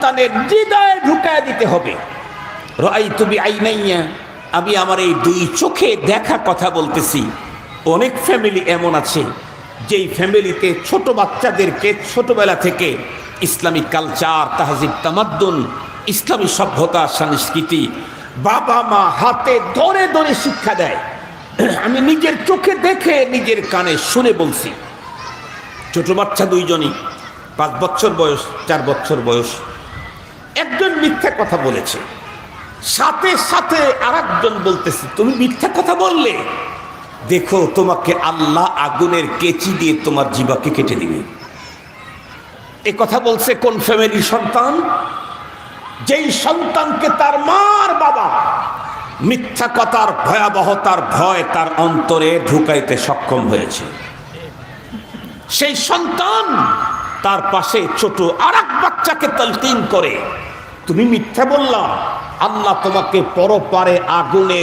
সন্তানের হৃদয়ে ঢুকায় দিতে হবে। রাআইতু বিআইনাইয়া, আমি আমার এই দুই চোখে দেখা কথা বলতেছি। অনেক ফ্যামিলি এমন আছে যেই ফ্যামিলিতে ছোট বাচ্চাদেরকে ছোটবেলা থেকে ইসলামিক কালচার, তাহজিব, তামাদ্দুন, ইসলামী সভ্যতা, সংস্কৃতি বাবা মা হাতে ধরে ধরে শিক্ষা দেয়। আমি নিজের চোখে দেখে নিজের কানে শুনে বলছি। ছোট বাচ্চা দুইজনই, 5 বছর বয়স, 4 বছর বয়স। একজন মিথ্যা কথা বলেছে, সাথে সাথে আরেকজন বলতেছে তুমি মিথ্যা কথা বললে, দেখো তোমাকে আল্লাহ আগুনের কেচি দিয়ে তোমার জিহ্বাকে কেটে দিবে। এ কথা বলছে কোন ফ্যামিলির সন্তান? যেই সন্তানকে তার মার বাবা মিথ্যা কথার ভয়াবহতার ভয় তার অন্তরে ঢুকাইতে সক্ষম হয়েছে। সেই সন্তান তার পাশে ছোট আরেক বাচ্চাকে তালকিন করে, তুমি মিথ্যা বললা, আল্লাহ তোমাকে পরপারে আগুনে